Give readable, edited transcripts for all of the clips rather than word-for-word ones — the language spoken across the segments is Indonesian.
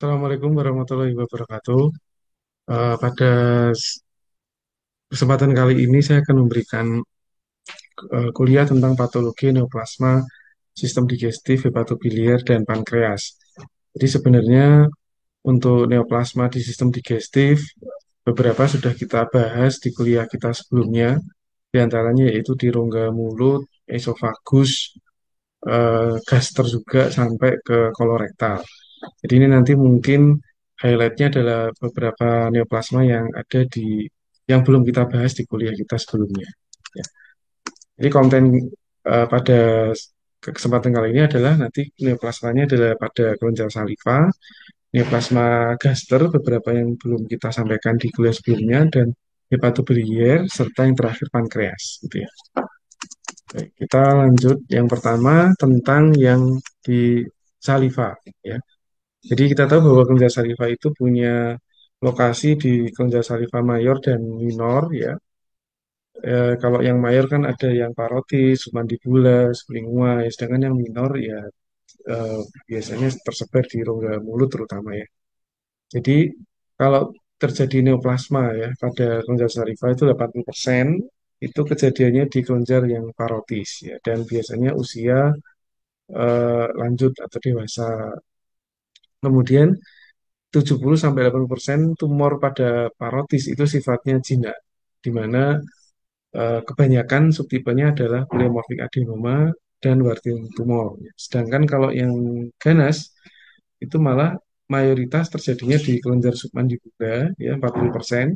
Assalamualaikum warahmatullahi wabarakatuh. Pada kesempatan kali ini saya akan memberikan kuliah tentang patologi neoplasma, sistem digestif, hepatobiliar, dan pankreas. Jadi sebenarnya untuk neoplasma di sistem digestif, beberapa sudah kita bahas di kuliah kita sebelumnya, di antaranya yaitu di rongga mulut, esofagus, gaster juga sampai ke kolorektal. Jadi ini nanti mungkin highlightnya adalah beberapa neoplasma yang ada yang belum kita bahas di kuliah kita sebelumnya. Ya. Jadi konten pada kesempatan kali ini adalah nanti neoplasmanya adalah pada kelenjar saliva, neoplasma gaster, beberapa yang belum kita sampaikan di kuliah sebelumnya, dan hepatobiliar, serta yang terakhir pankreas. Gitu ya. Baik, kita lanjut yang pertama tentang yang di saliva. Ya. Jadi kita tahu bahwa kelenjar saliva itu punya lokasi di kelenjar saliva mayor dan minor ya. Kalau yang mayor kan ada yang parotis, submandibular, sublingual, sedangkan yang minor ya eh, biasanya tersebar di rongga mulut terutama ya. Jadi kalau terjadi neoplasma ya pada kelenjar saliva itu 80% itu kejadiannya di kelenjar yang parotis ya dan biasanya usia lanjut atau dewasa. Kemudian 70 sampai 80% tumor pada parotis itu sifatnya jinak, di mana kebanyakan subtipenya adalah pleomorphic adenoma dan Warthin tumor. Sedangkan kalau yang ganas itu malah mayoritas terjadinya di kelenjar submandibular ya 40%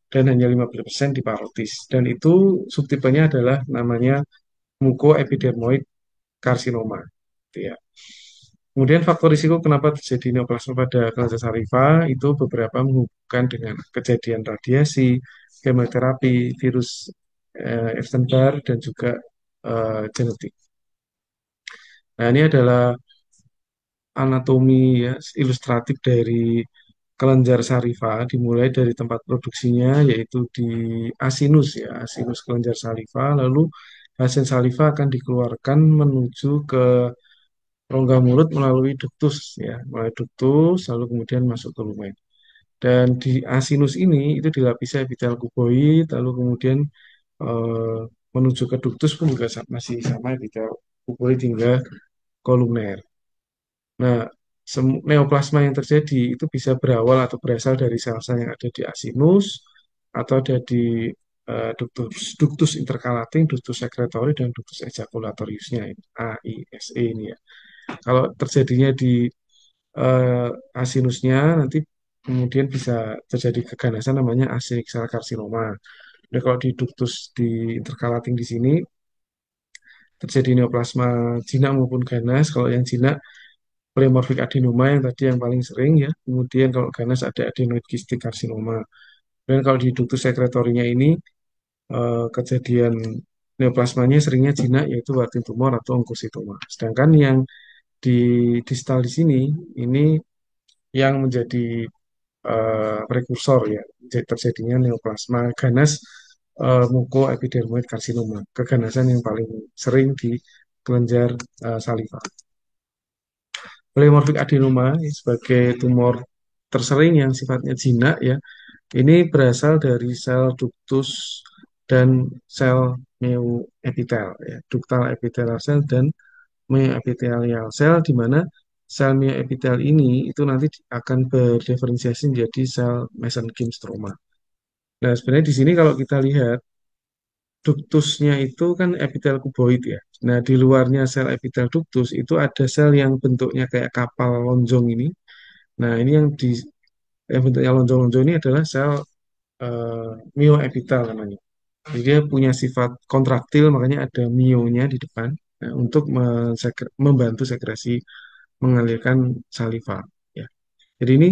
dan hanya 15% di parotis. Dan itu subtipenya adalah namanya mucoepidermoid karsinoma. Gitu ya. Kemudian faktor risiko kenapa terjadi neoplasma pada kelenjar saliva itu beberapa menghubungkan dengan kejadian radiasi, kemoterapi, virus Epstein-Barr dan juga genetik. Nah, ini adalah anatomi ya, ilustratif dari kelenjar saliva dimulai dari tempat produksinya yaitu di asinus ya, asinus kelenjar saliva, lalu hasil saliva akan dikeluarkan menuju ke rongga mulut melalui ductus ya, melalui ductus lalu kemudian masuk ke lumen. Dan di asinus ini itu dilapisi epitel kuboid, lalu kemudian eh, menuju ke ductus pun juga masih sama epitel kuboid hingga kolumner. Nah, neoplasma yang terjadi itu bisa berawal atau berasal dari sel-sel yang ada di asinus atau ada di ductus intercalating, ductus secretory, dan ductus ejaculatoriusnya, AISE ini ya. Kalau terjadinya di eh, asinusnya nanti kemudian bisa terjadi keganasan namanya acinic cell carcinoma. Nah, kalau di ductus di intercalating di sini terjadi neoplasma jinak maupun ganas. Kalau yang jinak pleomorphic adenoma yang tadi yang paling sering ya. Kemudian kalau ganas ada adenoid cystic carcinoma. Dan kalau di ductus sekretorinya ini kejadian neoplasmanya seringnya jinak yaitu Warthin tumor atau oncocytoma. Sedangkan yang di distal di sini ini yang menjadi prekursor ya terjadinya neoplasma ganas mucoepidermoid carcinoma, keganasan yang paling sering di kelenjar saliva. Pleomorphic adenoma sebagai tumor tersering yang sifatnya jinak ya, ini berasal dari sel ductus dan sel myoepitel ya, ductal epithelial cell dan myoepithelial cell di mana sel myoepitel ini itu nanti akan berdiferensiasi menjadi sel mesenchyme stroma. Nah, sebenarnya di sini kalau kita lihat duktusnya itu kan epitel kuboid ya. Nah, di luarnya sel epitel ductus itu ada sel yang bentuknya kayak kapal lonjong ini. Nah, ini yang bentuknya lonjong-lonjong ini adalah sel myoepitel namanya. Jadi dia punya sifat kontraktil, makanya ada mionya di depan untuk membantu sekresi mengalirkan saliva. Ya. Jadi ini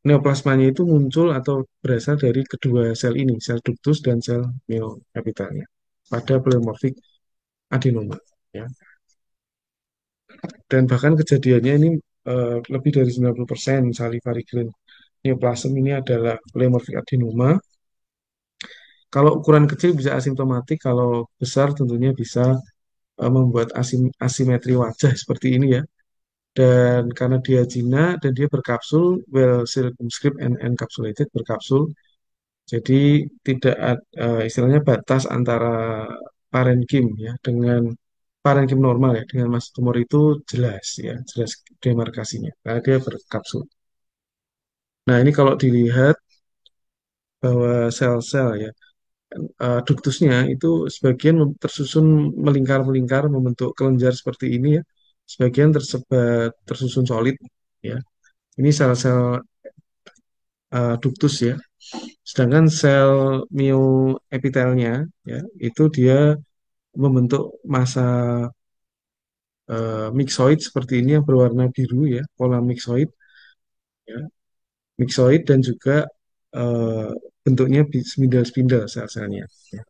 neoplasmanya itu muncul atau berasal dari kedua sel ini, sel ductus dan sel myoepitelnya pada pleomorphic adenoma. Ya. Dan bahkan kejadiannya ini lebih dari 90% salivary gland neoplasm ini adalah pleomorphic adenoma. Kalau ukuran kecil bisa asimptomatik, kalau besar tentunya bisa membuat asimetri wajah seperti ini ya. Dan karena dia jinak dan dia berkapsul, well circumscribed and encapsulated, berkapsul, jadi tidak istilahnya batas antara parenkim ya dengan parenkim normal ya dengan massa tumor itu jelas ya, jelas demarkasinya karena dia berkapsul. Nah, ini kalau dilihat bahwa sel-sel ya, duktusnya itu sebagian tersusun melingkar-melingkar membentuk kelenjar seperti ini ya. Sebagian tersebar tersusun solid ya. Ini sel-sel duktus ya. Sedangkan sel mioepitelnya ya, itu dia membentuk massa mixoid seperti ini yang berwarna biru ya, pola mixoid ya. Mixoid dan juga eh, bentuknya spindel-spindel sel-selnya ya.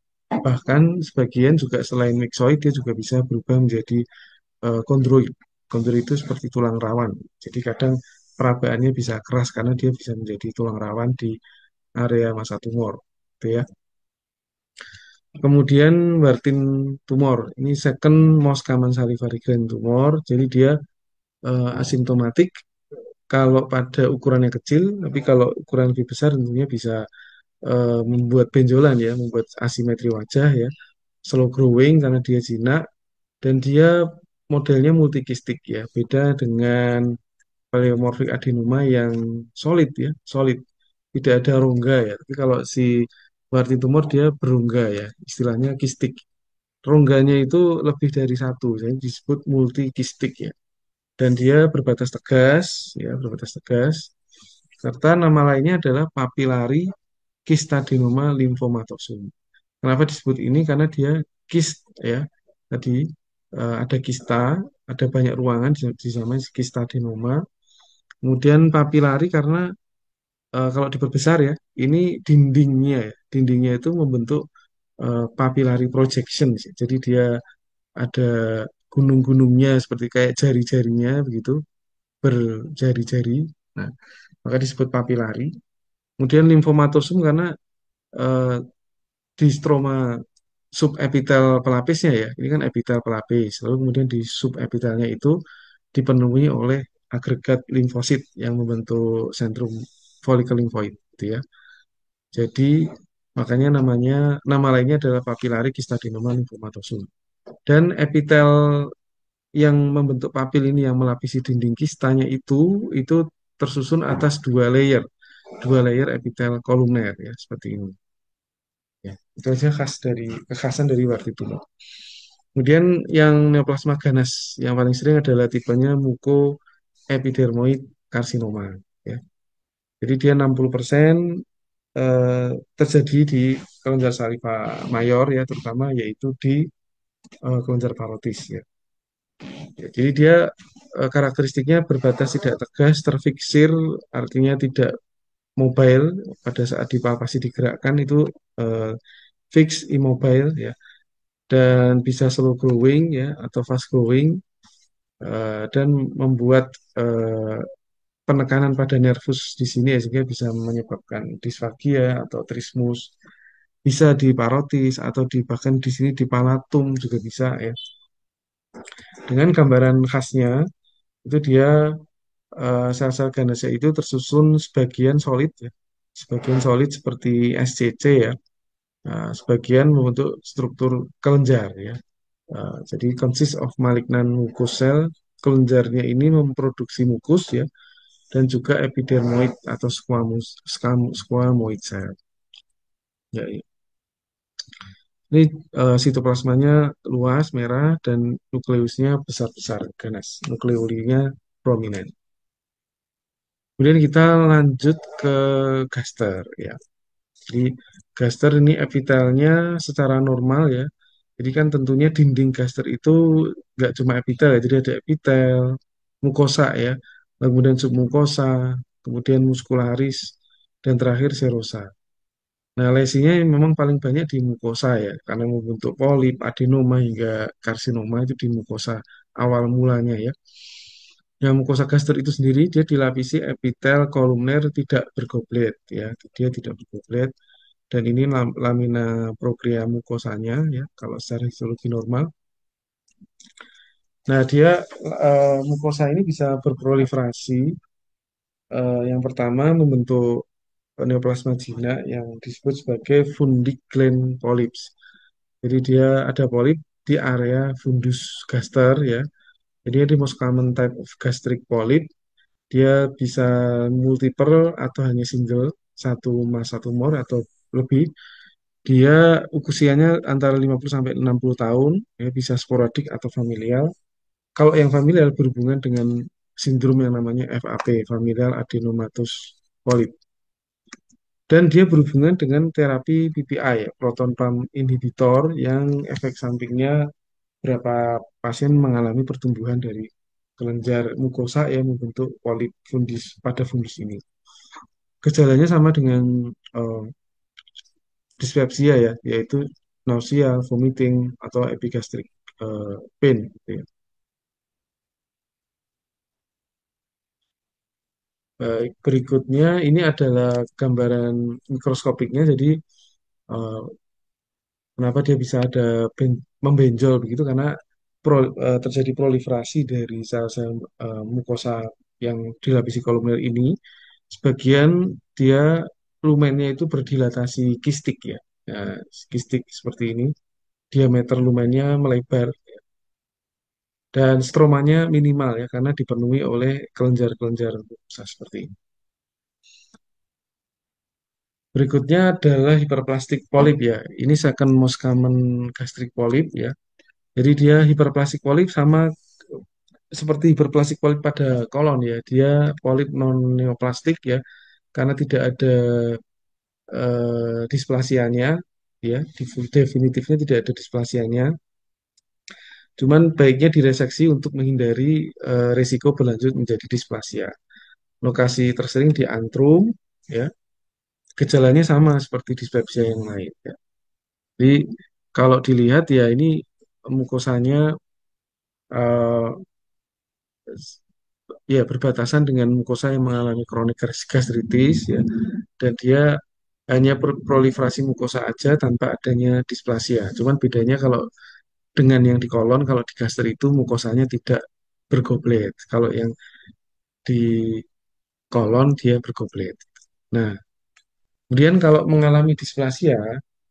Bahkan sebagian juga selain mixoid dia juga bisa berubah menjadi kondroid. Kondroid itu seperti tulang rawan. Jadi kadang perabaannya bisa keras karena dia bisa menjadi tulang rawan di area massa tumor. Gitu ya. Kemudian Warthin tumor. Ini second most common salivary gland tumor. Jadi dia asimptomatik kalau pada ukurannya kecil, tapi kalau ukuran lebih besar tentunya bisa membuat benjolan ya, membuat asimetri wajah ya, slow growing karena dia jinak dan dia modelnya multikistik ya, beda dengan pleomorphic adenoma yang solid ya, solid, tidak ada rongga ya. Tapi kalau si Warthin tumor dia berongga ya, istilahnya kistik. Rongganya itu lebih dari satu, jadi disebut multikistik ya. Dan dia berbatas tegas, ya berbatas tegas. Serta nama lainnya adalah papillary Kystadenoma lymphomatosum. Kenapa disebut ini? Karena dia kist ya. Tadi ada kista, ada banyak ruangan disamain kystadenoma. Kemudian papillary karena kalau diperbesar ya, ini dindingnya ya. Dindingnya itu membentuk papillary projection. Jadi dia ada gunung-gunungnya seperti kayak jari-jarinya begitu, berjari-jari. Nah, maka disebut papillary. Kemudian limfomatosum karena eh, di stroma subepitel pelapisnya ya. Ini kan epitel pelapis. Lalu kemudian di subepitelnya itu dipenuhi oleh agregat limfosit yang membentuk sentrum follicle lymphoid gitu ya. Jadi makanya nama lainnya adalah papillary cystadenoma lymphomatosum. Dan epitel yang membentuk papil ini yang melapisi dinding kistanya itu tersusun atas dua layer epitel kolumner ya seperti ini. Ya, itu aja kekhasan dari Warthitumor. Kemudian yang neoplasma ganas yang paling sering adalah tipenya mucoepidermoid karsinoma. Ya. Jadi dia 60% terjadi di kelenjar saliva mayor ya terutama yaitu di kelenjar parotis ya. Ya, jadi dia karakteristiknya berbatas tidak tegas, terfiksir, artinya tidak mobile pada saat dipalpasi digerakkan itu eh, fix immobile ya dan bisa slow growing ya atau fast growing dan membuat eh, penekanan pada nervus di sini ya, sehingga bisa menyebabkan disfagia atau trismus, bisa di parotis atau di bahkan di sini di palatum juga bisa ya. Dengan gambaran khasnya itu dia sel-sel ganasnya itu tersusun sebagian solid ya. Sebagian solid seperti SCC ya. Nah, sebagian membentuk struktur kelenjar ya. Jadi consist of malignant mucous cell. Kelenjarnya ini memproduksi mukus ya dan juga epidermoid atau squamoid cell. Ya, ya. Ini sitoplasmanya luas merah dan nukleusnya besar-besar ganas. Nukleolinya prominent. Kemudian kita lanjut ke gaster ya. Jadi gaster ini epitelnya secara normal ya. Jadi kan tentunya dinding gaster itu nggak cuma epitel ya. Jadi ada epitel, mukosa ya, lalu kemudian submukosa, kemudian muscularis, dan terakhir serosa. Nah, lesinya yang memang paling banyak di mukosa ya, karena membentuk polip, adenoma hingga karsinoma itu di mukosa awal mulanya ya. Nah, mukosa gaster itu sendiri dia dilapisi epitel kolumner tidak bergoblet ya, dia tidak bergoblet dan ini lamina propria mukosanya ya kalau secara histologi normal. Nah, dia mukosa ini bisa berproliferasi. Yang pertama membentuk neoplasma jinak yang disebut sebagai fundiglen polyps. Jadi dia ada polip di area fundus gaster ya. Jadi the most common type of gastric polyp. Dia bisa multiple atau hanya single, satu mas satu mor atau lebih. Dia usianya antara 50 sampai 60 tahun, ya, bisa sporadik atau familial. Kalau yang familial berhubungan dengan sindrom yang namanya FAP, familial adenomatous polyp. Dan dia berhubungan dengan terapi PPI, ya, proton pump inhibitor yang efek sampingnya berapa pasien mengalami pertumbuhan dari kelenjar mukosa yang membentuk polip fundus pada fundus ini. Gejalanya sama dengan eh, dispepsia ya, yaitu nausea, vomiting, atau epigastric pain. Gitu ya. Baik, berikutnya ini adalah gambaran mikroskopiknya. Jadi eh, kenapa dia bisa ada membenjol begitu? Karena terjadi proliferasi dari sel-sel mukosa yang dilapisi kolumer ini. Sebagian dia lumennya itu berdilatasi kistik ya. Nah, kistik seperti ini, diameter lumennya melebar dan stromanya minimal ya karena dipenuhi oleh kelenjar-kelenjar mukosa seperti ini. Berikutnya adalah hiperplastik polip ya. Ini second most common gastric polyp ya. Jadi dia hiperplastik polip sama seperti hiperplastik polip pada kolon ya. Dia polip non neoplastik ya karena tidak ada displasianya ya. Definitifnya tidak ada displasianya. Cuman baiknya direseksi untuk menghindari resiko berlanjut menjadi displasia. Lokasi tersering di antrum ya. Gejalanya sama seperti dispepsia yang lain ya. Jadi kalau dilihat ya ini mukosanya eh, ya berbatasan dengan mukosa yang mengalami kronik gastritis ya dan dia hanya proliferasi mukosa aja tanpa adanya displasia. Cuman bedanya kalau dengan yang di kolon, kalau di gastri itu mukosanya tidak bergoblet. Kalau yang di kolon dia bergoblet. Nah, kemudian kalau mengalami displasia,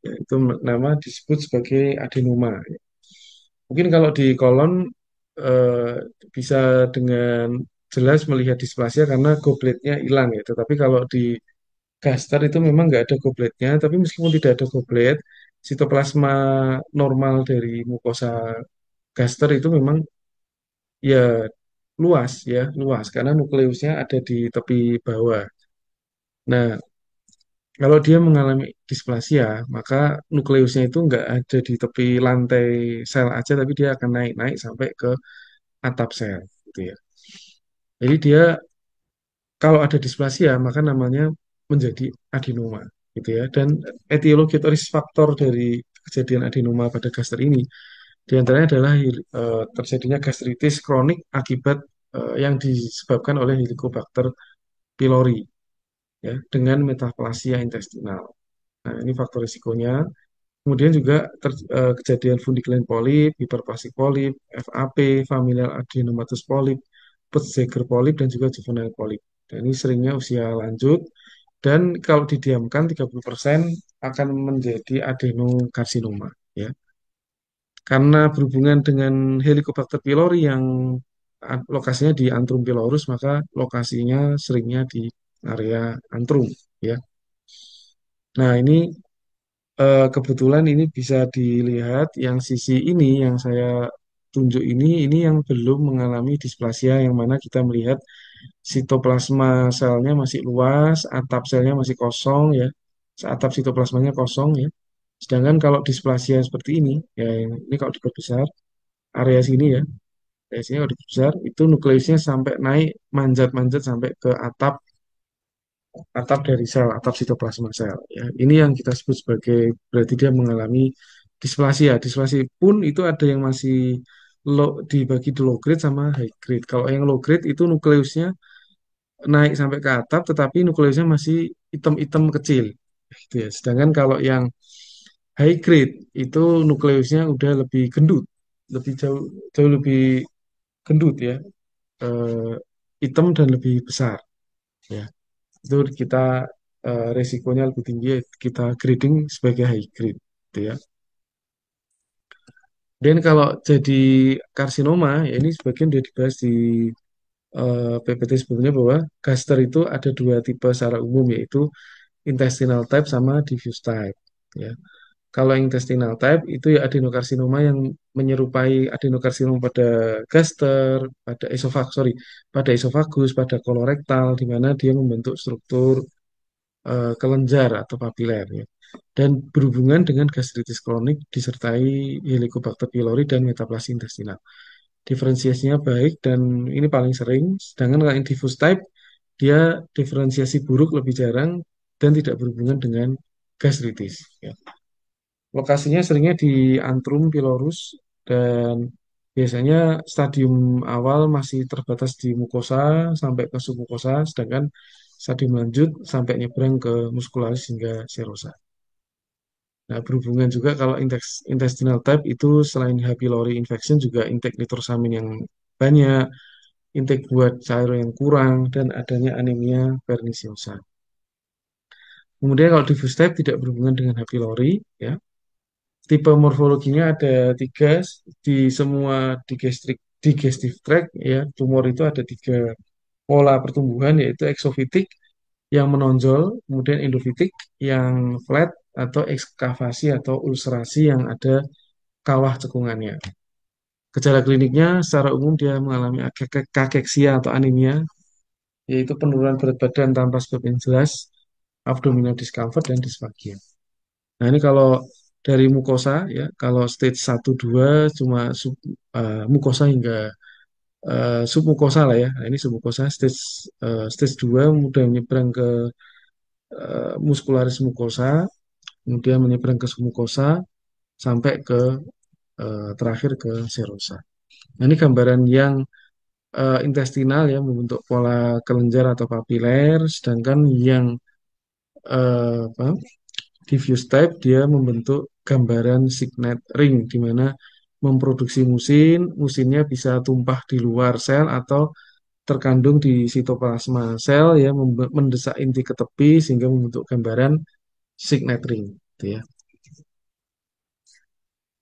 yaitu nama disebut sebagai adenoma. Mungkin kalau di kolon eh, bisa dengan jelas melihat displasia karena gobletnya hilang ya. Tetapi kalau di gaster itu memang nggak ada gobletnya, tapi meskipun tidak ada goblet, sitoplasma normal dari mukosa gaster itu memang ya luas karena nukleusnya ada di tepi bawah. Nah, kalau dia mengalami displasia, maka nukleusnya itu nggak ada di tepi lantai sel aja, tapi dia akan naik-naik sampai ke atap sel, gitu ya. Jadi dia kalau ada displasia, maka namanya menjadi adenoma, gitu ya. Dan etiologi atau risk faktor dari kejadian adenoma pada gaster ini, diantaranya adalah terjadinya gastritis kronik akibat yang disebabkan oleh Helicobacter pylori, ya, dengan metaplasia intestinal. Nah, ini faktor risikonya. Kemudian juga kejadian fundicular polyp, hiperplastic polyp, FAP, familial adenomatous polyp, Peutz-Jeghers polyp, dan juga juvenile polyp. Dan ini seringnya usia lanjut. Dan kalau didiamkan 30% akan menjadi adenokarsinoma. Ya. Karena berhubungan dengan Helicobacter pylori yang lokasinya di antrum pylorus, maka lokasinya seringnya di area antrum. Ya. Nah, ini kebetulan ini bisa dilihat yang sisi ini yang saya tunjuk ini yang belum mengalami displasia yang mana kita melihat sitoplasma selnya masih luas, atap selnya masih kosong ya. Atap sitoplasmanya kosong ya. Sedangkan kalau displasia seperti ini, ya ini kalau diperbesar area sini ya, area sini kalau diperbesar itu nukleusnya sampai naik manjat-manjat sampai ke atap dari sel, atap sitoplasma sel. Ya, ini yang kita sebut sebagai berarti dia mengalami displasia. Displasia pun itu ada yang masih dibagi di low grade sama high grade. Kalau yang low grade itu nukleusnya naik sampai ke atap, tetapi nukleusnya masih hitam-hitam kecil. Gitu ya. Sedangkan kalau yang high grade itu nukleusnya udah lebih gendut, lebih jauh jauh lebih gendut ya, eh, hitam dan lebih besar ya. Itu kita resikonya lebih tinggi, kita grading sebagai high grade gitu ya. Dan kalau jadi karsinoma, ya ini sebagian sudah dibahas di PPT sebelumnya bahwa gaster itu ada dua tipe secara umum, yaitu intestinal type sama diffuse type. Ya. Kalau intestinal type itu ya adenokarsinoma yang menyerupai adenokarsinoma pada gaster, pada pada esofagus, pada kolorektal, di mana dia membentuk struktur kelenjar atau papiler ya. Dan berhubungan dengan gastritis kronik disertai Helicobacter pylori dan metaplasi intestinal. Diferensiasinya baik dan ini paling sering, sedangkan kalau yang diffuse type dia diferensiasi buruk lebih jarang dan tidak berhubungan dengan gastritis ya. Lokasinya seringnya di antrum pilorus dan biasanya stadium awal masih terbatas di mukosa sampai ke submukosa, sedangkan stadium lanjut sampai nyebrang ke muskularis hingga serosa. Nah, berhubungan juga kalau intestinal type itu selain H. pylori infection juga intake nitrosamin yang banyak, intake buat cairan yang kurang, dan adanya anemia pernisiosa. Kemudian kalau diffuse type tidak berhubungan dengan H. pylori, ya, tipe morfologinya ada tiga di semua digestive tract ya. Tumor itu ada tiga pola pertumbuhan yaitu eksofitik yang menonjol, kemudian endofitik yang flat atau ekskavasi atau ulcerasi yang ada kawah cekungannya. Gejala kliniknya secara umum dia mengalami kakeksia atau anemia, yaitu penurunan berat badan tanpa sebab yang jelas, abdominal discomfort dan disfagia. Nah, ini kalau dari mukosa ya, kalau stage 1 2 cuma mukosa hingga submukosa lah ya. Nah, ini submukosa stage 2 mudah menyeberang ke muskularis mukosa, kemudian menyeberang ke submukosa sampai ke terakhir ke serosa. Nah, ini gambaran yang intestinal ya membentuk pola kelenjar atau papiler, sedangkan yang apa, diffuse type dia membentuk gambaran signet ring di mana memproduksi musin, musinnya bisa tumpah di luar sel atau terkandung di sitoplasma sel ya mendesak inti ke tepi sehingga membentuk gambaran signet ring gitu ya.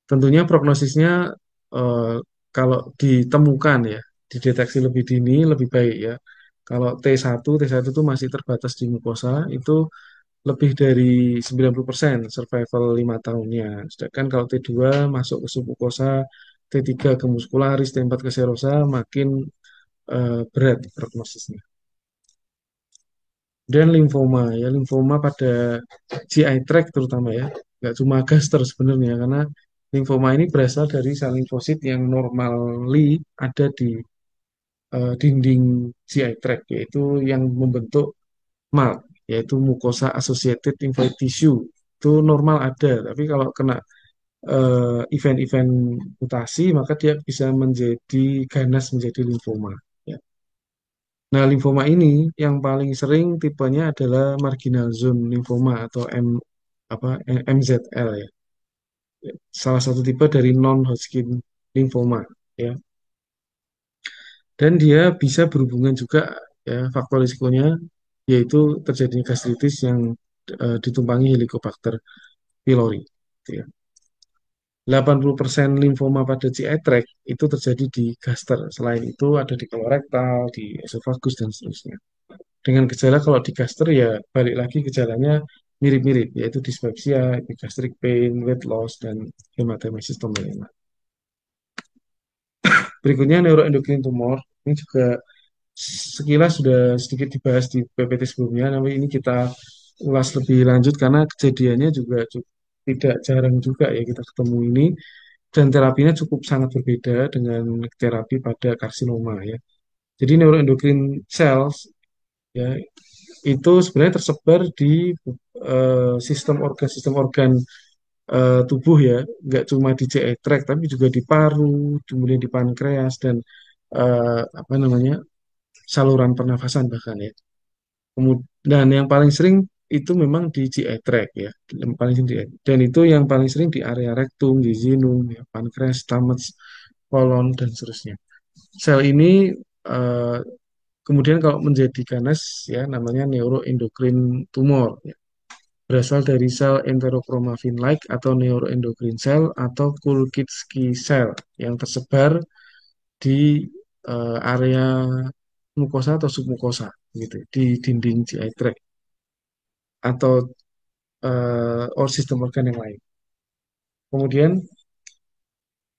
Tentunya prognosisnya eh, kalau ditemukan ya, dideteksi lebih dini lebih baik ya. Kalau T1 itu masih terbatas di mukosa, itu lebih dari 90% survival 5 tahunnya. Sedangkan kalau T2 masuk ke submukosa, T3 ke muskularis, T4 ke serosa, makin berat prognosisnya. Dan limfoma ya, limfoma pada GI tract terutama ya, nggak cuma gaster sebenarnya, karena limfoma ini berasal dari sel limfosit yang normally ada di dinding GI tract, yaitu yang membentuk MALT, yaitu mucosa associated lymphoid tissue. Itu normal ada, tapi kalau kena event-event mutasi, maka dia bisa menjadi ganas menjadi limfoma. Ya. Nah, limfoma ini yang paling sering tipenya adalah marginal zone lymphoma atau MZL ya. Salah satu tipe dari non-Hodgkin lymphoma ya. Dan dia bisa berhubungan juga ya faktor risikonya yaitu terjadinya gastritis yang ditumpangi Helicobacter pylori. Gitu ya. 80% limfoma pada GI tract itu terjadi di gaster. Selain itu ada di kolorektal, di esofagus dan seterusnya. Dengan gejala kalau di gaster ya balik lagi gejalanya mirip-mirip yaitu dispepsia, epigastric pain, weight loss dan hematemesis tombelina. Berikutnya neuroendocrine tumor ini juga sekilas sudah sedikit dibahas di PPT sebelumnya, tapi ini kita ulas lebih lanjut karena kejadiannya juga tidak jarang juga ya kita ketemu ini dan terapinya cukup sangat berbeda dengan terapi pada karsinoma ya. Jadi neuroendocrine cells ya itu sebenarnya tersebar di sistem organ tubuh ya, nggak cuma di GI tract tapi juga di paru, kemudian di pankreas dan apa namanya saluran pernafasan bahkan ya. Dan yang paling sering itu memang di GI tract ya, yang paling sering dan itu yang paling sering di area rektum, jejunum, ya, pankreas, stomach, kolon dan seterusnya. Sel ini eh, kemudian kalau menjadi ganas ya namanya neuroendocrine tumor. Ya. Berasal dari sel enterochromaffin-like atau neuroendocrine cell atau Purkinje cell yang tersebar di area mukosa atau submukosa gitu di dinding GI tract atau sistem organ yang lain. Kemudian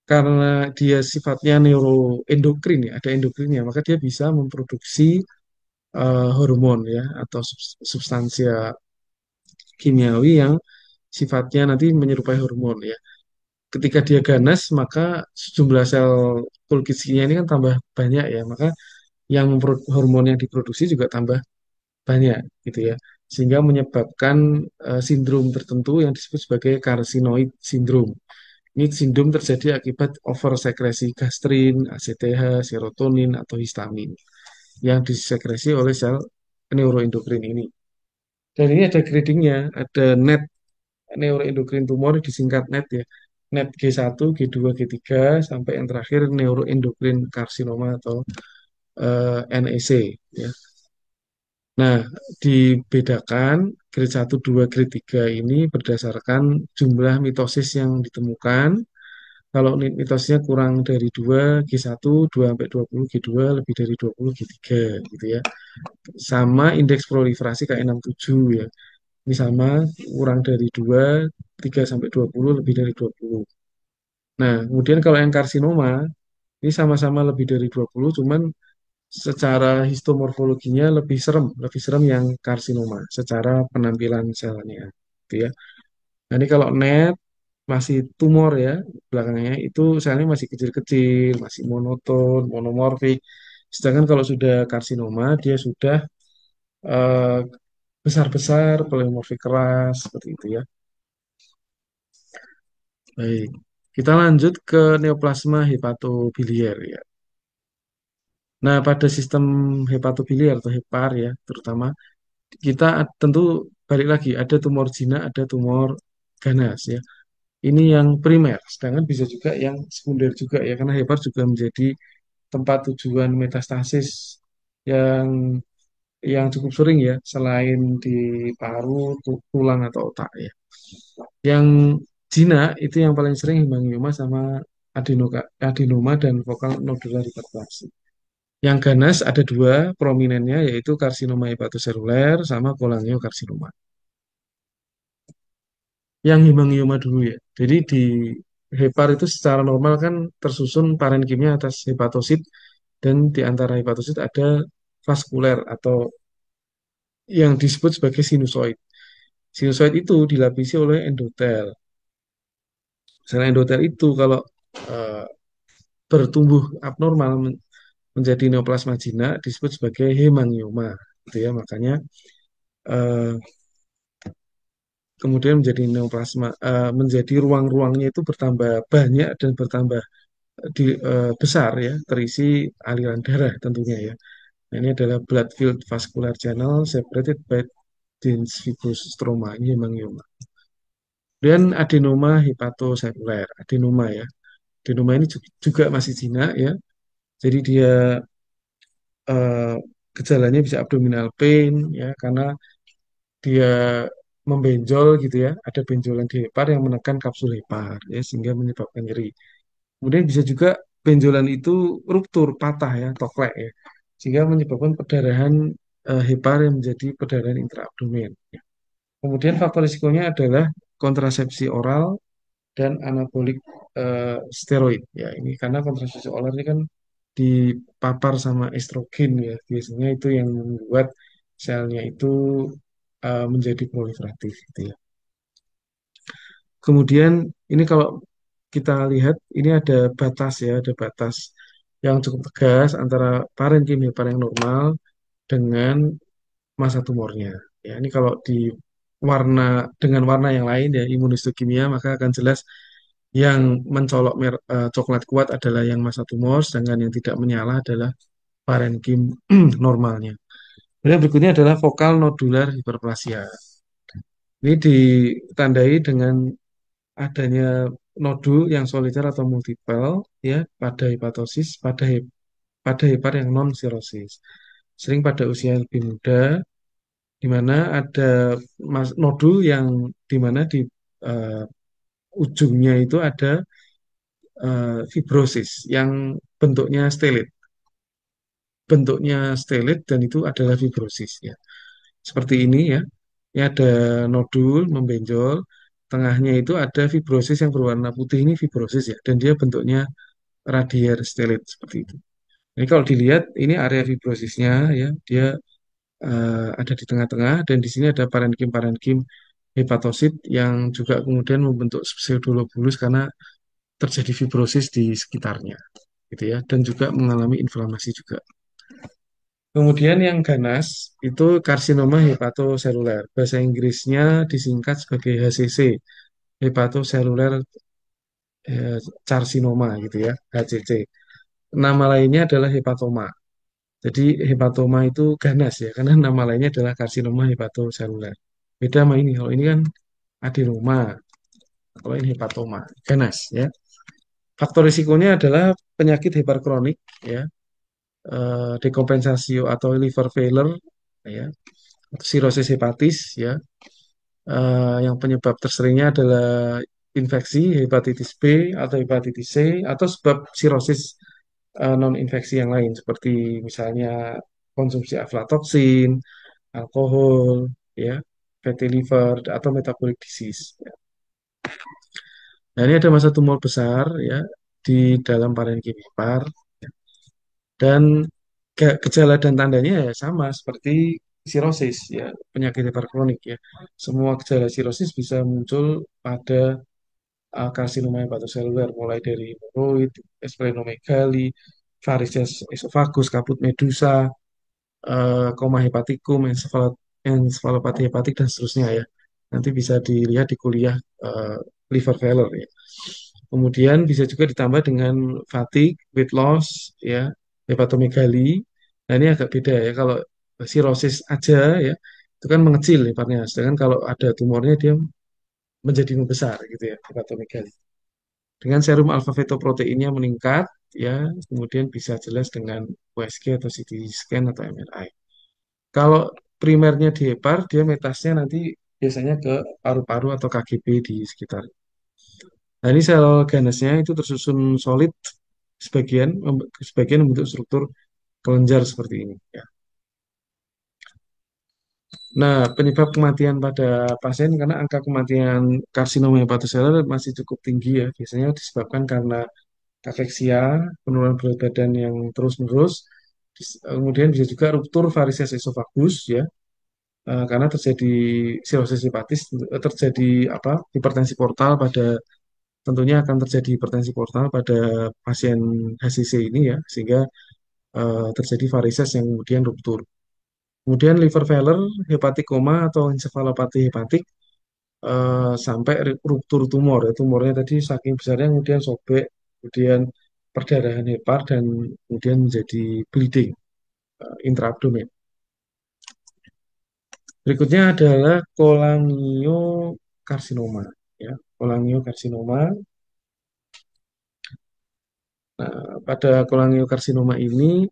karena dia sifatnya neuroendokrin ya, ada endokrinnya, maka dia bisa memproduksi hormon ya atau substansia kimiawi yang sifatnya nanti menyerupai hormon ya. Ketika dia ganas, maka jumlah sel Purkinje ini kan tambah banyak ya, maka yang hormon yang diproduksi juga tambah banyak gitu ya. Sehingga menyebabkan sindrom tertentu yang disebut sebagai carcinoid syndrome. Ini sindrom terjadi akibat oversekresi gastrin, ACTH, serotonin, atau histamin yang disekresi oleh sel neuroendokrin ini. Dan ini ada gradingnya, ada net neuroendokrin tumor disingkat NET ya. NET G1, G2, G3 sampai yang terakhir neuroendokrin karsinoma atau NEC ya. Nah, dibedakan grade 1, 2, grade 3 ini berdasarkan jumlah mitosis yang ditemukan. Kalau mitosnya kurang dari 2 G1, 2 sampai 20, G2 lebih dari 20, G3 gitu ya. Sama indeks proliferasi K67 ya. Ini sama kurang dari 2, 3 sampai 20, lebih dari 20. Nah, kemudian kalau yang karsinoma, ini sama-sama lebih dari 20, cuman secara histomorfologinya lebih serem yang karsinoma, secara penampilan selnya. Gitu ya. Nah, ini kalau NET masih tumor ya, belakangnya itu selnya masih kecil-kecil, masih monoton, monomorfik. Sedangkan kalau sudah karsinoma, dia sudah eh, besar-besar, polimorfik keras, seperti itu ya. Baik, kita lanjut ke neoplasma hepatobiliar ya. Nah, pada sistem hepatobiliar atau hepar ya, terutama kita tentu balik lagi ada tumor jinak, ada tumor ganas ya. Ini yang primer, sedangkan bisa juga yang sekunder juga ya, karena hepar juga menjadi tempat tujuan metastasis yang cukup sering ya, selain di paru, tulang atau otak ya. Yang jinak itu yang paling sering hemangioma sama adenoma dan vokal nodular hiperplasia. Yang ganas ada dua prominennya yaitu karsinoma hepatoseluler sama kolangiokarsinoma. Yang hemangioma dulu ya. Jadi di hepar itu secara normal kan tersusun parenkimnya atas hepatosit dan di antara hepatosit ada vaskuler atau yang disebut sebagai sinusoid. Sinusoid itu dilapisi oleh endotel. Sel endotel itu kalau eh, bertumbuh abnormal menjadi neoplasma jinak disebut sebagai hemangioma. Gitu ya, makanya eh, kemudian menjadi neoplasma, menjadi ruang-ruangnya itu bertambah banyak dan bertambah besar ya, terisi aliran darah tentunya ya. Nah, ini adalah blood filled vascular channel separated by dense fibrous stroma, ini hemangioma. Dan adenoma hepatoseluler, adenoma ya. Adenoma ini juga masih jinak ya. Jadi dia eh, gejalanya bisa abdominal pain ya karena dia membenjol gitu ya. Ada benjolan di hepar yang menekan kapsul hepar ya sehingga menyebabkan nyeri. Kemudian bisa juga benjolan itu ruptur, patah ya, toklek ya. Sehingga menyebabkan perdarahan hepar yang menjadi perdarahan intraabdomen. Ya. Kemudian faktor risikonya adalah kontrasepsi oral dan anabolik steroid. Ya, ini karena kontrasepsi oral ini kan dipapar sama estrogen ya. Biasanya itu yang membuat selnya itu menjadi proliferatif gitu ya. Kemudian ini kalau kita lihat ini ada batas ya, ada batas yang cukup tegas antara parenkim hepar yang normal dengan masa tumornya. Ya, ini kalau di warna dengan warna yang lain ya imunohistokimia maka akan jelas yang mencolok coklat kuat adalah yang masa tumor, sedangkan yang tidak menyala adalah parenkim normalnya. Kemudian berikutnya adalah vokal nodular hiperplasia. Ini ditandai dengan adanya nodul yang soliter atau multiple ya pada hepatosis, pada pada hepar yang non sirosis. Sering pada usia yang lebih muda, di mana ada nodul yang di mana di eh, ujungnya itu ada fibrosis yang bentuknya stelit. Bentuknya stelit dan itu adalah fibrosis ya. Seperti ini ya. Ini ada nodul membenjol, tengahnya itu ada fibrosis yang berwarna putih ini fibrosis ya, dan dia bentuknya radier stelit seperti itu. Ini kalau dilihat ini area fibrosisnya ya, dia ada di tengah-tengah dan di sini ada parenkim-parenkim hepatosit yang juga kemudian membentuk pseudolobulus karena terjadi fibrosis di sekitarnya gitu ya, dan juga mengalami inflamasi juga. Kemudian yang ganas itu karsinoma hepatoseluler. Bahasa Inggrisnya disingkat sebagai HCC, hepatocellular carcinoma gitu ya, HCC. Nama lainnya adalah hepatoma. Jadi hepatoma itu ganas ya, karena nama lainnya adalah karsinoma hepatoseluler. Beda sama ini, kalau ini kan adenoma, kalau ini hepatoma, ganas ya. Faktor risikonya adalah penyakit hiperkronik ya, dekompensasi atau liver failure ya, sirosis hepatis ya. Yang penyebab terseringnya adalah infeksi hepatitis B atau hepatitis C atau sebab sirosis non infeksi yang lain seperti misalnya konsumsi aflatoksin, alkohol, ya, fatty liver atau metabolic disease. Ya. Nah, ini ada masa tumor besar ya di dalam parenkim hepar dan gejala dan tandanya ya sama seperti sirosis ya, penyakit hepar kronik ya. Semua gejala sirosis bisa muncul pada karsinoma hepatoseluler mulai dari hemoroid, splenomegali, varises esophagus, kaput medusa, koma hepatikum, ensefalopati hepatik dan seterusnya ya. Nanti bisa dilihat di kuliah eh, liver failure ya. Kemudian bisa juga ditambah dengan fatigue, weight loss, ya, hepatomegali. Nah ini agak beda ya. Kalau sirosis aja ya, itu kan mengecil heparnya. Sedangkan kalau ada tumornya dia menjadi membesar gitu ya, hepatomegali. Dengan serum alfa fetoproteinnya meningkat, ya, kemudian bisa jelas dengan USG atau CT scan atau MRI. Kalau primernya di hepar, dia metasnya nanti biasanya ke paru-paru atau KGB di sekitar. Nah, ini sel ganasnya itu tersusun solid, sebagian membentuk struktur kelenjar seperti ini. Ya. Nah, penyebab kematian pada pasien karena angka kematian karsinoma hepatoseluler masih cukup tinggi ya. Biasanya disebabkan karena kafeksia, penurunan berat badan yang terus-menerus, kemudian bisa juga ruptur varises esophagus ya, karena terjadi sirosis hepatis, terjadi apa hipertensi portal pada tentunya akan terjadi hipertensi portal pada pasien HCC ini ya, sehingga terjadi varises yang kemudian ruptur. Kemudian liver failure, hepatik koma atau encephalopati hepatik sampai ruptur tumor. Ya, tumornya tadi saking besarnya kemudian sobek, kemudian perdarahan hepar dan kemudian menjadi bleeding intraabdomen. Berikutnya adalah kolangiokarsinoma. Ya, kolangiokarsinoma. Nah, pada kolangiokarsinoma ini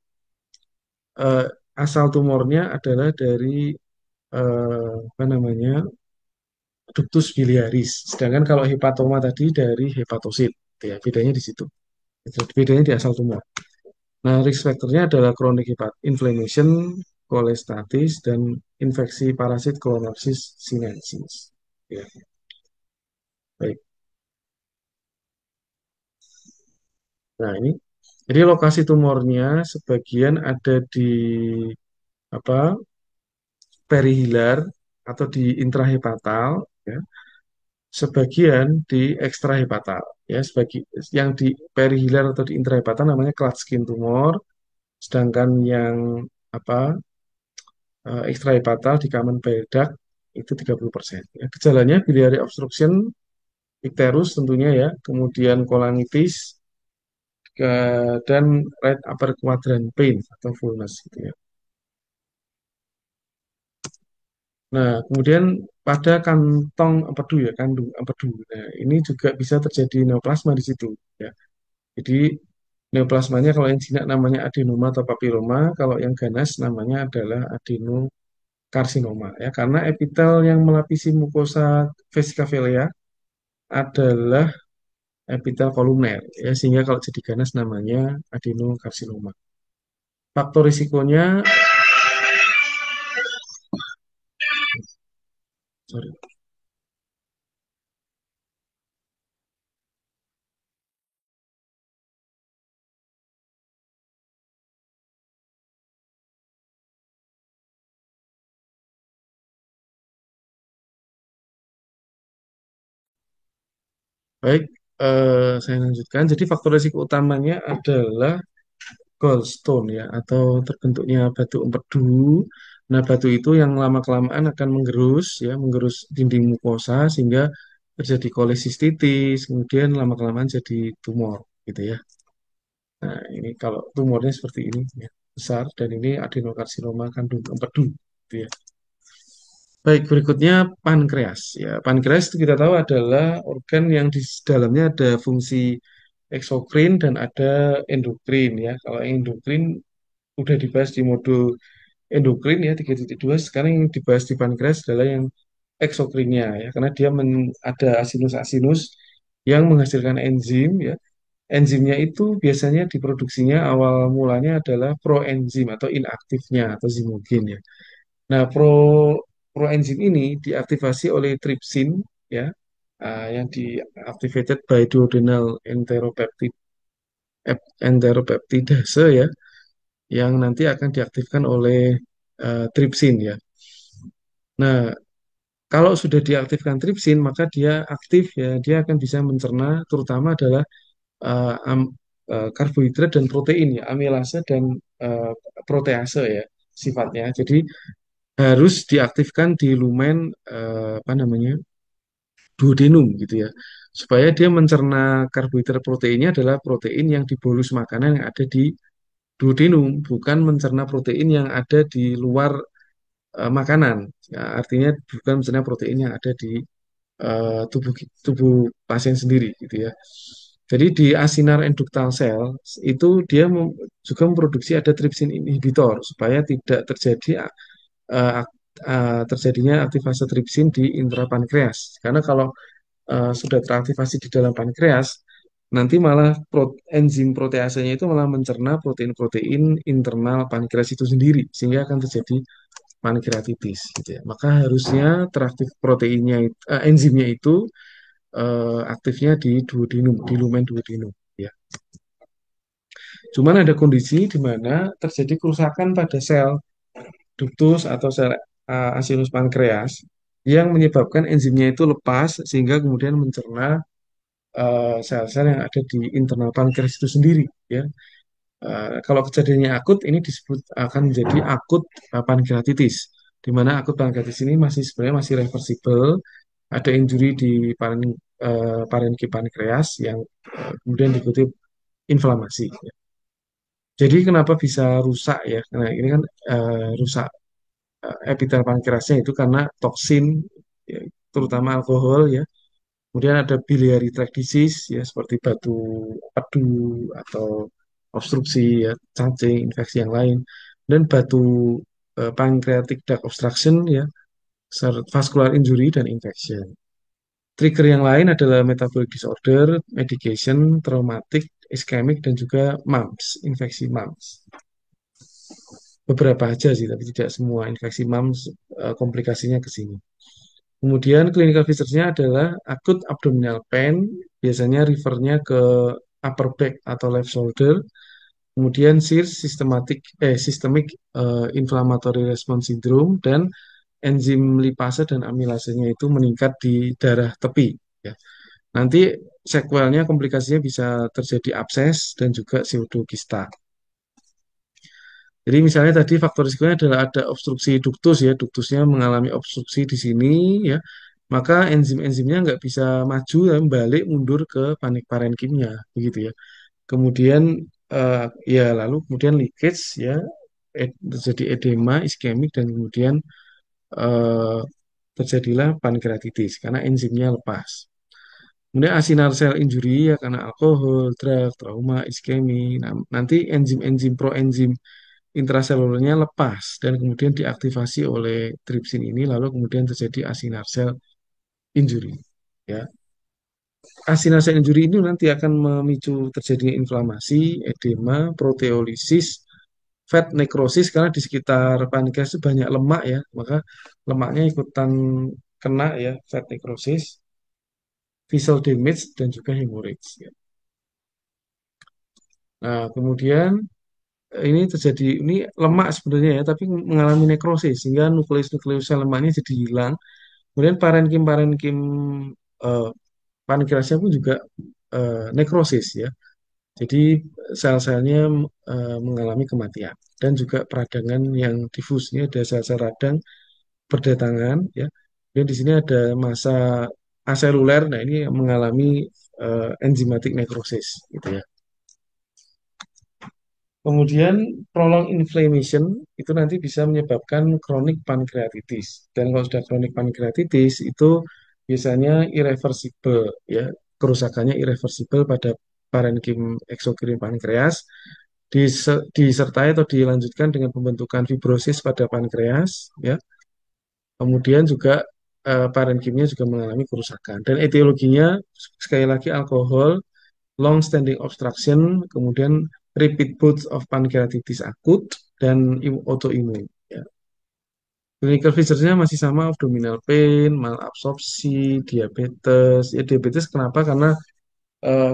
eh, asal tumornya adalah dari apa namanya ductus biliaris. Sedangkan kalau hepatoma tadi dari hepatosit, ya bedanya di situ. Bedanya di asal tumor. Nah, risk factornya adalah chronic inflammation, kolestatis, dan infeksi parasit Clonorchis sinensis. Ya, baik. Nah, ini jadi lokasi tumornya sebagian ada di apa perihilar atau di intrahepatal, ya. Sebagian di ekstrahepatal, ya. Yang di perihilar atau di intrahepatal namanya Klatskin tumor, sedangkan yang apa ekstrahepatal di Kamen bile duct itu 30%. Ya. Gejalanya biliary obstruction, ikterus tentunya ya, kemudian kolangitis, dan right upper quadrant pain atau fullness gitu ya. Nah, kemudian pada kantong empedu ya, kandung empedu. Nah, ini juga bisa terjadi neoplasma di situ ya. Jadi Neoplasmanya kalau yang jinak namanya adenoma atau papiloma, kalau yang ganas namanya adalah adenokarsinoma ya. Karena epitel yang melapisi mukosa vesicavalia adalah epitel kolumner ya, sehingga kalau jadi ganas namanya adenokarsinoma. Faktor risikonya, sorry. Baik, saya lanjutkan. Jadi faktor risiko utamanya adalah gallstone ya, atau terbentuknya batu empedu. Nah, batu itu yang lama-kelamaan akan menggerus ya, menggerus dinding mukosa sehingga terjadi kolesistitis, kemudian lama-kelamaan jadi tumor gitu ya. Nah, ini kalau tumornya seperti ini ya, besar, dan ini adenokarsinoma kandung empedu gitu ya. Baik, berikutnya pankreas. Ya, pankreas itu kita tahu adalah organ yang di dalamnya ada fungsi eksokrin dan ada endokrin ya. Kalau endokrin udah dibahas di modul endokrin ya 3.2. Sekarang yang dibahas di pankreas adalah yang eksokrinnya ya, karena dia ada asinus-asinus yang menghasilkan enzim ya. Enzimnya itu biasanya diproduksinya awal mulanya adalah proenzim atau inaktifnya atau zimogen ya. Nah, proenzim ini diaktifasi oleh tripsin ya, yang diactivated by duodenal enteropeptidase ya, yang nanti akan diaktifkan oleh tripsin ya. Nah, kalau sudah diaktifkan tripsin, maka dia aktif ya, dia akan bisa mencerna terutama adalah karbohidrat dan protein ya, amilase dan eh, protease ya sifatnya. Jadi harus diaktifkan di lumen apa namanya duodenum gitu ya, supaya dia mencerna karbohidrat proteinnya adalah protein yang di bolus makanan yang ada di duodenum, bukan mencerna protein yang ada di luar makanan. Ya, artinya bukan mencerna protein yang ada di tubuh tubuh pasien sendiri gitu ya. Jadi di asinar enduktal sel itu dia juga memproduksi ada tripsin inhibitor supaya tidak terjadi terjadinya aktivasi tripsin di intrapankreas. Karena kalau sudah teraktivasi di dalam pankreas, nanti malah enzim proteasenya itu malah mencerna protein-protein internal pankreas itu sendiri, sehingga akan terjadi pankreatitis gitu ya. Maka harusnya teraktif proteinnya, enzimnya itu aktifnya di duodenum, di lumen duodenum ya. Cuman ada kondisi di mana terjadi kerusakan pada sel ductus atau sel asinus pankreas yang menyebabkan enzimnya itu lepas sehingga kemudian mencerna sel-sel yang ada di internal pankreas itu sendiri ya. Kalau kejadiannya akut ini disebut akan menjadi akut pankreatitis, di mana akut pankreatitis ini masih sebenarnya masih reversible, ada injury di parenkim pankreas yang kemudian diikuti inflamasi ya. Jadi kenapa bisa rusak ya? Nah, ini kan rusak epitel pankreasnya itu karena toksin ya, terutama alkohol ya. Kemudian ada biliary tract disease ya, seperti batu empedu atau obstruksi ya, cacing, infeksi yang lain. Dan batu pancreatic duct obstruction ya, vascular injury dan infection. Trigger yang lain adalah metabolic disorder, medication, traumatic, ischemic, dan juga mumps, infeksi mumps. Beberapa aja sih, tapi tidak semua infeksi mumps komplikasinya ke sini. Kemudian clinical features-nya adalah acute abdominal pain, biasanya refernya ke upper back atau left shoulder. Kemudian systemic inflammatory response syndrome, dan enzim lipase dan amilasenya itu meningkat di darah tepi. Ya. Nanti sequelnya komplikasinya bisa terjadi abses dan juga pseudokista. Jadi misalnya tadi faktor risikonya adalah ada obstruksi duktus ya, duktusnya mengalami obstruksi di sini ya, maka enzim-enzimnya nggak bisa maju dan balik mundur ke parenkimnya begitu ya. Kemudian eh, ya lalu kemudian leakage ya, terjadi edema iskemik dan kemudian eh, terjadilah pankreatitis karena enzimnya lepas. Kemudian asinar sel injury ya karena alkohol, drug, trauma, iskemi. Nah, nanti enzim-enzim proenzim intraselulernya lepas dan kemudian diaktifasi oleh tripsin ini lalu kemudian terjadi asinar sel injury. Ya, asinar sel injury ini nanti akan memicu terjadinya inflamasi, edema, proteolisis, fat necrosis karena di sekitar pankreas itu banyak lemak ya, maka lemaknya ikutan kena ya, fat necrosis, vessel damage dan juga hemorrhage. Ya. Nah, kemudian ini terjadi ini lemak sebenarnya ya, tapi mengalami nekrosis sehingga nukleus-nukleus sel lemaknya jadi hilang. Kemudian parenkim-parenkim eh, pankreasnya pun juga nekrosis ya. Jadi sel-selnya mengalami kematian dan juga peradangan yang difus. Ini ada sel-sel radang berdatangan ya. Dan di sini ada masa aseluler. Nah ini yang mengalami enzimatic necrosis gitu ya. Kemudian prolong inflammation itu nanti bisa menyebabkan chronic pankreatitis. Dan kalau sudah chronic pankreatitis itu biasanya irreversible ya, kerusakannya irreversible pada parenkim eksokrin pankreas disertai atau dilanjutkan dengan pembentukan fibrosis pada pankreas ya. Kemudian juga parenkimnya juga mengalami kerusakan. Dan etiologinya sekali lagi alkohol, long standing obstruction, kemudian repeat bouts of pancreatitis akut dan autoimun. Ya. Clinical features-nya masih sama, abdominal pain, malabsorpsi, diabetes. Ya diabetes kenapa? Karena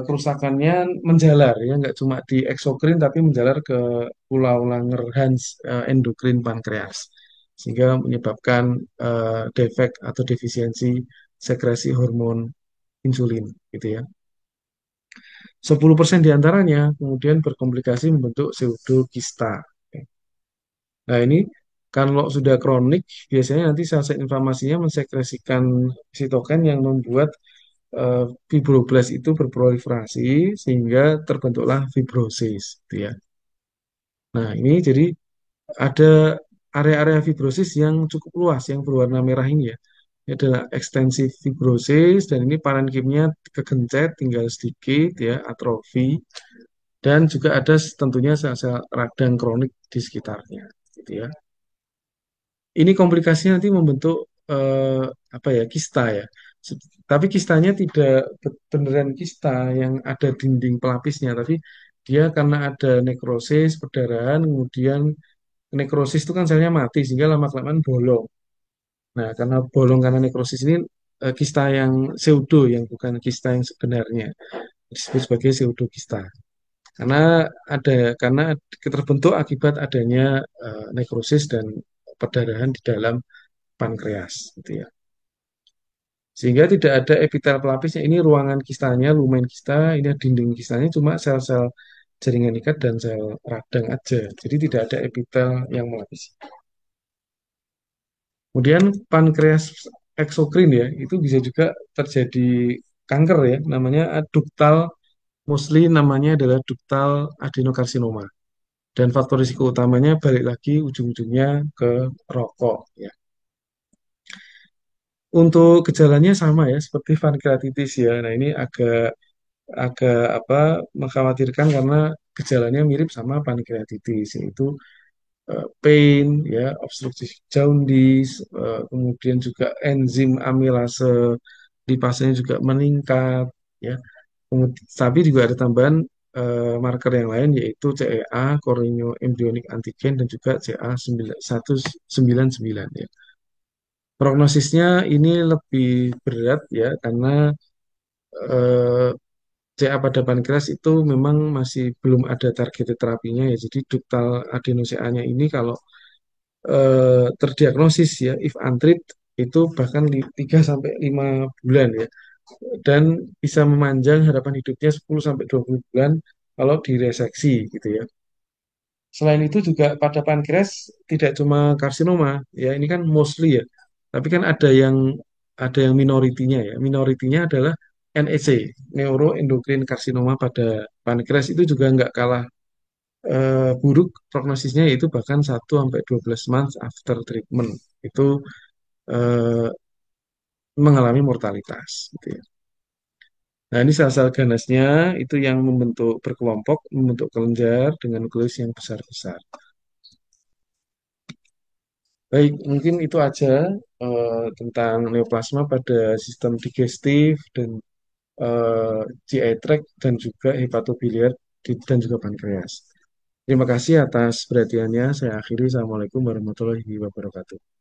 kerusakannya menjalar ya, nggak cuma di eksokrin tapi menjalar ke pulau Langerhans endokrin pankreas sehingga menyebabkan defek atau defisiensi sekresi hormon insulin gitu ya. 10% diantaranya kemudian berkomplikasi membentuk pseudokista. Nah ini kalau sudah kronik biasanya nanti sel-sel inflamasinya mensekresikan sitokin yang membuat fibroblast itu berproliferasi sehingga terbentuklah fibrosis, gitu ya. Nah, ini jadi ada area-area fibrosis yang cukup luas yang berwarna merah ini ya. Ini adalah ekstensif fibrosis dan ini parenkimnya kegencet tinggal sedikit ya, atrofi dan juga ada tentunya sel-sel radang kronik di sekitarnya, gitu ya. Ini komplikasinya nanti membentuk eh, apa ya kista ya. Tapi kistanya tidak beneran kista yang ada dinding pelapisnya, tapi dia karena ada nekrosis, perdarahan, kemudian nekrosis itu kan selnya mati sehingga lama-kelamaan bolong. Nah, karena bolong karena nekrosis ini kista yang pseudo yang bukan kista yang sebenarnya disebut sebagai pseudokista. Karena karena terbentuk akibat adanya nekrosis dan perdarahan di dalam pankreas gitu ya. Sehingga tidak ada epitel pelapisnya. Ini ruangan kistanya, lumen kista, ini dinding kistanya cuma sel-sel jaringan ikat dan sel radang aja. Jadi tidak ada epitel yang melapisi. Kemudian pankreas eksokrin ya, itu bisa juga terjadi kanker ya, namanya ductal, mostly namanya adalah ductal adenokarsinoma. Dan faktor risiko utamanya balik lagi ujung-ujungnya ke rokok ya. Untuk gejalanya sama ya seperti pankreatitis ya. Nah, ini agak agak apa mengkhawatirkan karena gejalanya mirip sama pankreatitis yaitu pain ya, obstruktif jaundice, kemudian juga enzim amilase lipasnya juga meningkat ya. Tapi juga ada tambahan marker yang lain yaitu CEA, chorioembryonic embryonic antigen dan juga CA199 ya. Prognosisnya ini lebih berat ya karena eh, CA pada pankreas itu memang masih belum ada target terapinya ya. Jadi ductal adenose-nya ini kalau terdiagnosis ya if untreated itu bahkan 3 sampai 5 bulan ya. Dan bisa memanjang harapan hidupnya 10 sampai 20 bulan kalau direseksi gitu ya. Selain itu juga pada pankreas tidak cuma karsinoma ya, ini kan mostly ya. Tapi kan ada yang minoritinya ya. Minoritinya adalah NEC, neuroendocrine carcinoma pada pankreas itu juga nggak kalah buruk prognosisnya yaitu bahkan 1 sampai 12 months after treatment itu eh, mengalami mortalitas gitu ya. Nah, ini sel-sel ganasnya itu yang membentuk berkelompok, membentuk kelenjar dengan nukleus yang besar-besar. Baik, mungkin itu aja tentang neoplasma pada sistem digestif dan GI tract dan juga hepatobiliar dan juga pankreas. Terima kasih atas perhatiannya. Saya akhiri. Assalamualaikum warahmatullahi wabarakatuh.